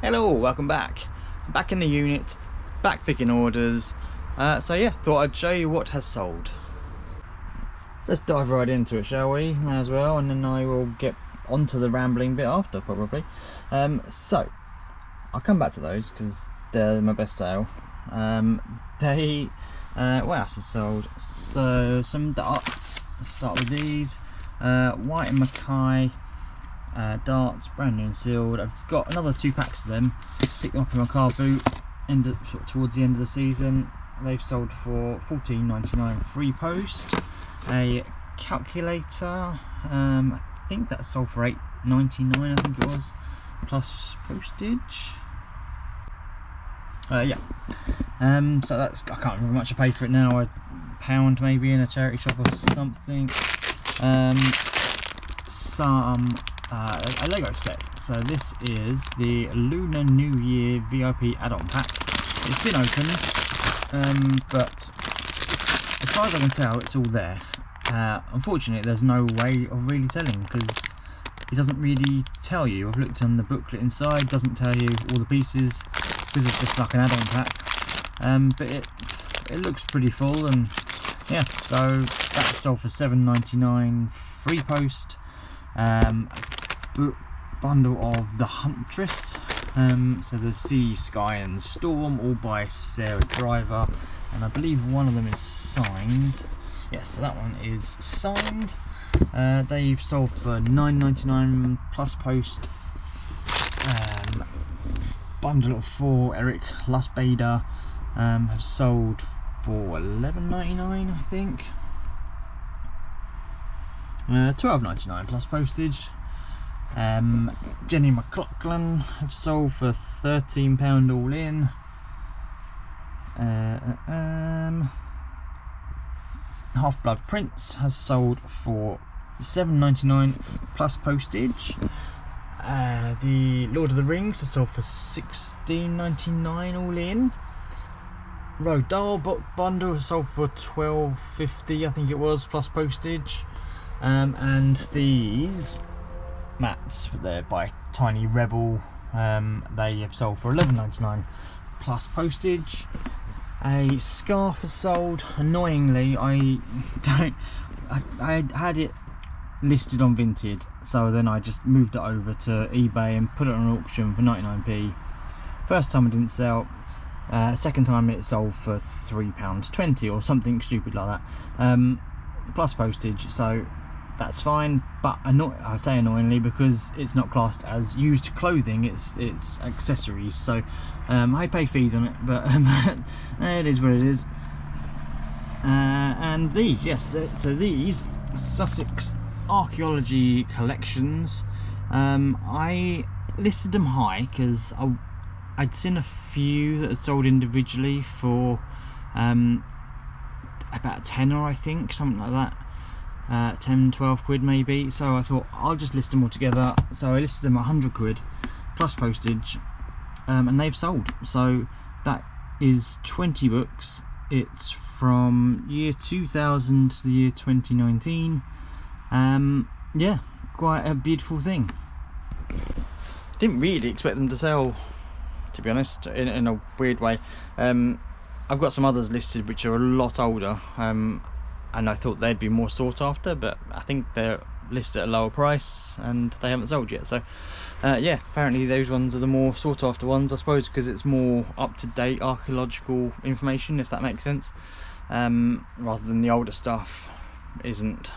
Hello, welcome back. Back in the unit, back picking orders. So yeah, thought I'd show you what has sold. Let's dive right into it, shall we? May as well, and then I will get onto the rambling bit after, probably. So I'll come back to those because they're my best sale. What else has sold? So some darts. Let's start with these. White and Mackay. Darts, brand new and sealed. I've got another 2 packs of them. Picked them up in my Carboot towards the end of the season. They've sold for $14.99 free post. A calculator, I think that sold for $8.99, I think it was, plus postage. Yeah. So that's, I can't remember how much I paid for it now. £1 maybe in a charity shop or something. A Lego set. So this is the Lunar New Year VIP add-on pack. It's been opened, but as far as I can tell, it's all there. Unfortunately, there's no way of really telling because it doesn't really tell you. I've looked on the booklet inside, doesn't tell you all the pieces because it's just like an add-on pack. But it looks pretty full, and yeah. So that sold for $7.99 free post. Bundle of the Huntress, so the Sea, Sky and Storm, all by Sarah Driver, and I believe one of them is signed. Yes, so that one is signed. They've sold for $9.99 plus post. Bundle of 4 Eric Lusbader have sold for $11.99, I think. $12.99 plus postage. Jenny McLaughlin have sold for £13 all in. Half-Blood Prince has sold for $7.99 plus postage. The Lord of the Rings has sold for $16.99 all in. Roald Dahl book bundle has sold for $12.50, I think it was, plus postage. And these mats, they're by Tiny Rebel, they have sold for $11.99 plus postage. A scarf has sold. Annoyingly, I had it listed on Vinted, so then I just moved it over to eBay and put it on auction for 99p. First time it didn't sell. Second time it sold for £3.20 or something stupid like that, plus postage. So that's fine, but I say annoyingly because it's not classed as used clothing, it's accessories, so I pay fees on it, but it is what it is. And these, yes, so these Sussex archaeology collections, I listed them high because I'd seen a few that had sold individually for about a tenner, I think, something like that. 10-12 quid maybe, so I thought I'll just list them all together. So I listed them 100 quid plus postage, and they've sold. So that is 20 books. It's from year 2000 to the year 2019. Yeah, quite a beautiful thing. Didn't really expect them to sell, to be honest, in a weird way. I've got some others listed which are a lot older, and I thought they'd be more sought after, but I think they're listed at a lower price and they haven't sold yet. So yeah, apparently those ones are the more sought after ones, I suppose, because it's more up-to-date archaeological information, if that makes sense, rather than the older stuff isn't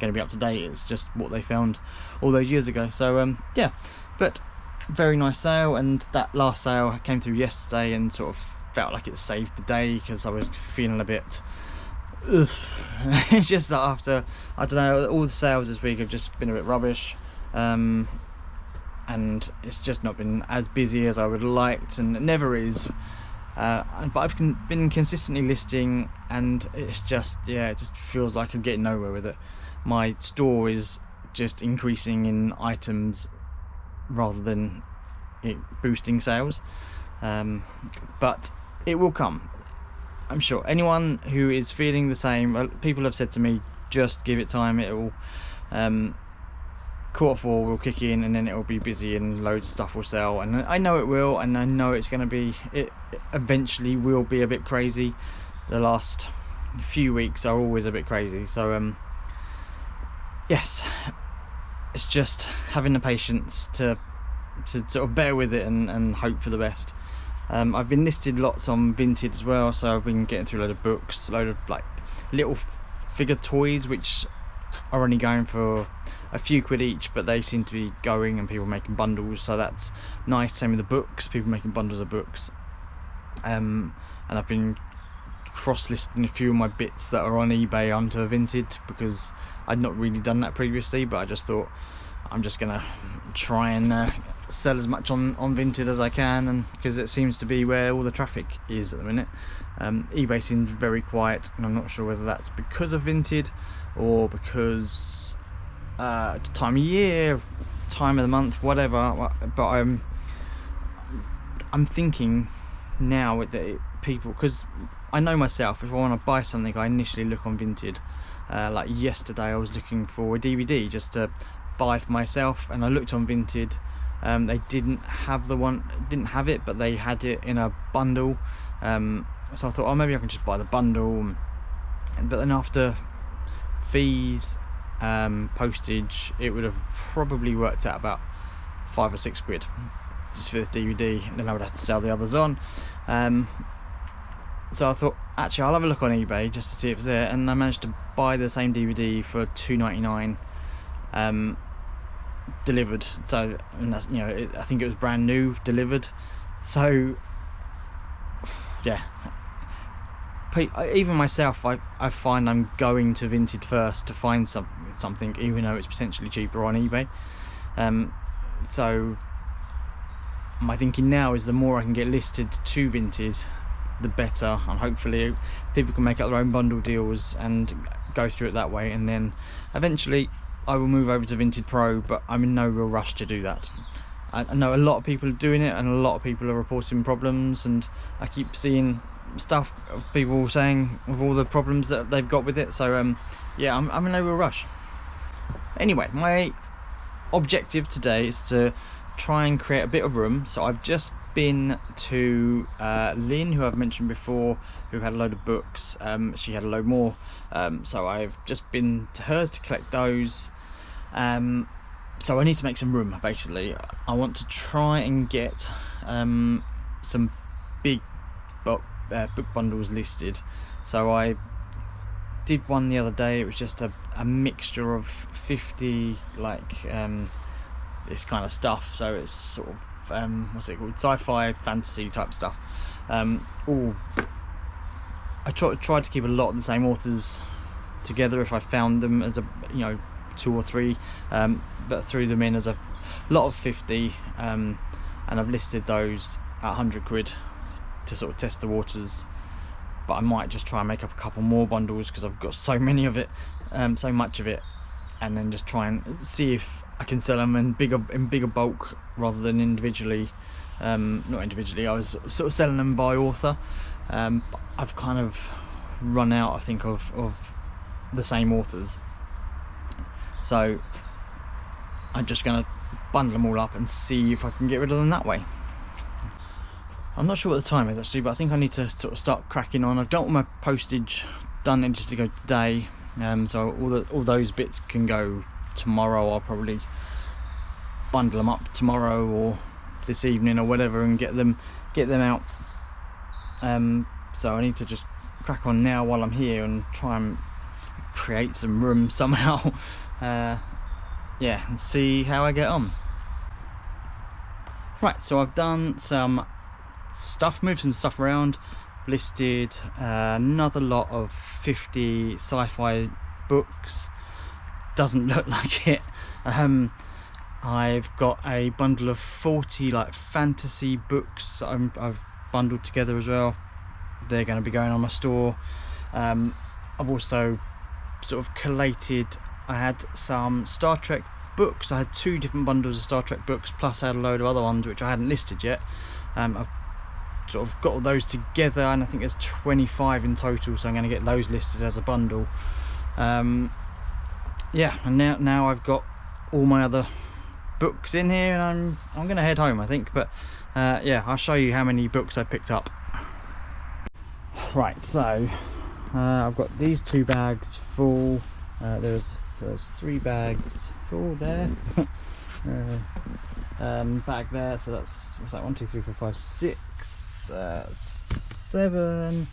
going to be up to date. It's just what they found all those years ago. So yeah, but very nice sale, and that last sale came through yesterday and sort of felt like it saved the day because I was feeling a bit it's just that after, I don't know, all the sales this week have just been a bit rubbish, and it's just not been as busy as I would have liked, and it never is, but I've been consistently listing, and it's just, yeah, it just feels like I'm getting nowhere with it. My store is just increasing in items rather than it boosting sales, but it will come, I'm sure. Anyone who is feeling the same, people have said to me, just give it time, it will Q4 will kick in, and then it'll be busy and loads of stuff will sell, and I know it will, and I know it's going to be, it eventually will be a bit crazy. The last few weeks are always a bit crazy, so yes, it's just having the patience to sort of bear with it and hope for the best. I've been listed lots on Vinted as well, so I've been getting through a load of books, a load of like little figure toys which are only going for a few quid each, but they seem to be going, and people making bundles, so that's nice. Same with the books, people making bundles of books, and I've been cross-listing a few of my bits that are on eBay onto Vinted, because I'd not really done that previously, but I just thought I'm just gonna try and sell as much on Vinted as I can, and because it seems to be where all the traffic is at the minute. eBay seems very quiet, and I'm not sure whether that's because of Vinted or because time of year, time of the month, whatever. But I'm thinking now that people, because I know myself, if I want to buy something, I initially look on Vinted. Like yesterday I was looking for a DVD just to buy for myself, and I looked on Vinted. They didn't have it, but they had it in a bundle, so I thought, oh, maybe I can just buy the bundle. But then after fees, postage, it would have probably worked out about 5 or 6 quid just for this DVD, and then I would have to sell the others on. So I thought, actually, I'll have a look on eBay just to see if it's there, and I managed to buy the same DVD for £2.99, delivered. So, and that's, you know, I think it was brand new delivered. So yeah, even myself, I find I'm going to Vinted first to find something, even though it's potentially cheaper on eBay. So my thinking now is the more I can get listed to Vinted, the better, and hopefully people can make up their own bundle deals and go through it that way, and then eventually I will move over to Vinted Pro, but I'm in no real rush to do that. I know a lot of people are doing it, and a lot of people are reporting problems, and I keep seeing stuff of people saying with all the problems that they've got with it, so yeah, I'm in no real rush. Anyway, my objective today is to try and create a bit of room. So I've just been to Lynn, who I've mentioned before, who had a load of books. She had a load more, so I've just been to hers to collect those. So I need to make some room, basically. I want to try and get some big book bundles listed. So I did one the other day. It was just a mixture of 50 like this kind of stuff, so it's sort of what's it called, sci-fi fantasy type stuff. I tried to keep a lot of the same authors together if I found them, as a, you know, 2 or 3, but threw them in as a lot of 50, and I've listed those at 100 quid to sort of test the waters. But I might just try and make up a couple more bundles, because I've got so many of it, so much of it, and then just try and see if I can sell them in bigger bulk rather than individually. Not individually, I was sort of selling them by author. I've kind of run out, I think, of the same authors, so I'm just going to bundle them all up and see if I can get rid of them that way. I'm not sure what the time is actually, but I think I need to sort of start cracking on. I've got all my postage done and just to go today, so all those bits can go tomorrow. I'll probably bundle them up tomorrow or this evening or whatever and get them out. So I need to just crack on now while I'm here and try and create some room somehow. Yeah, and see how I get on. Right, so I've done some stuff, moved some stuff around, listed another lot of 50 sci-fi books. Doesn't look like it. I've got a bundle of 40 like fantasy books I've bundled together as well. They're going to be going on my store. I've also sort of collated, I had some Star Trek books. I had 2 different bundles of Star Trek books, plus I had a load of other ones which I hadn't listed yet. I've sort of got all those together, and I think there's 25 in total, so I'm going to get those listed as a bundle. Yeah, and now I've got all my other books in here, and I'm gonna head home, I think. But yeah, I'll show you how many books I picked up. Right, so I've got these 2 bags full. There's 3 bags full there. Bag there, so that's, what's that, 1 2 3 4 5 6 7,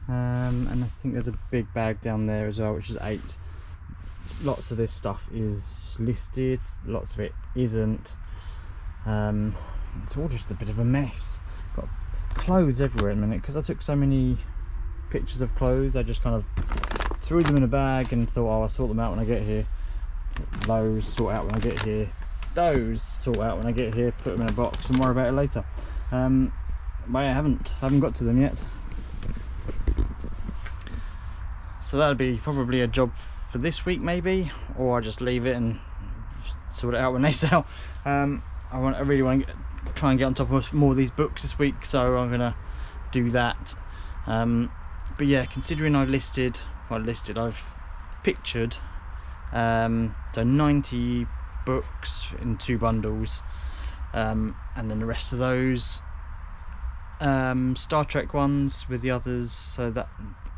and I think there's a big bag down there as well, which is 8. Lots of this stuff is listed, lots of it isn't. It's all just a bit of a mess. Got clothes everywhere in a minute because I took so many pictures of clothes. I just kind of threw them in a bag and thought, oh, I'll sort them out when I get here. Those sort out when I get here. Those sort out when I get here. Put them in a box and worry about it later. But I haven't got to them yet. So that'll be probably a job for this week maybe, or I just leave it and sort it out when they sell. I really want to try and get on top of more of these books this week, so I'm gonna do that. But yeah, considering I've pictured so 90 books in 2 bundles, and then the rest of those Star Trek ones with the others, so that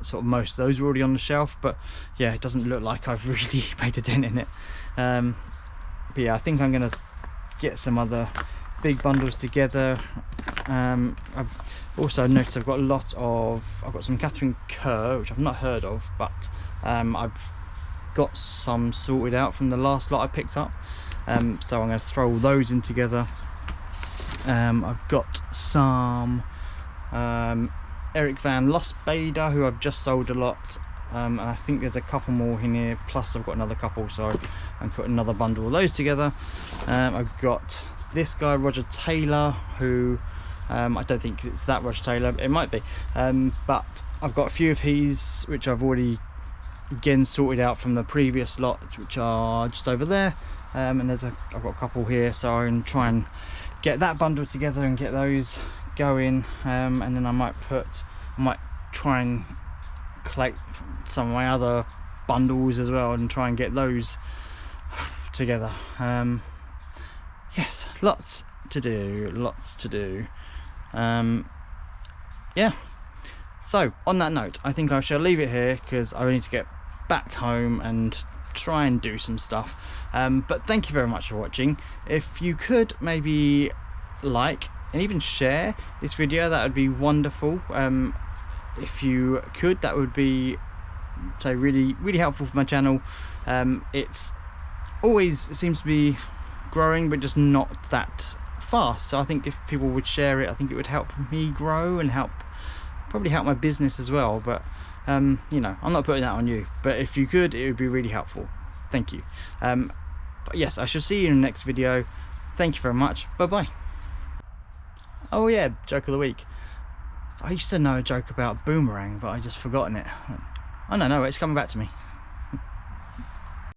sort of most of those are already on the shelf. But yeah, it doesn't look like I've really made a dent in it. But yeah, I think I'm gonna get some other big bundles together. I've also noticed I've got some Catherine Kerr, which I've not heard of, but I've got some sorted out from the last lot I picked up, so I'm going to throw all those in together. I've got some Eric Van Losbader, who I've just sold a lot, and I think there's a couple more in here, plus I've got another couple, so I'm putting another bundle of those together. I've got this guy Roger Taylor, who I don't think it's that Roger Taylor, it might be, but I've got a few of his which I've already again sorted out from the previous lot, which are just over there, and I've got a couple here, so I can try and get that bundle together and get those going, and then I might try and collect some of my other bundles as well and try and get those together. Yes, lots to do. Yeah, so on that note, I think I shall leave it here because I need to get back home and try and do some stuff. But thank you very much for watching. If you could maybe like and even share this video, that would be wonderful. If you could, that would be really helpful for my channel. It seems to be growing, but just not that fast, so I think if people would share it, I think it would help me grow and probably help my business as well. But you know, I'm not putting that on you, but if you could, it would be really helpful. Thank you. But yes, I shall see you in the next video. Thank you very much. Bye bye. Oh yeah, joke of the week. So I used to know a joke about boomerang, but I just forgotten it. Oh no, it's coming back to me.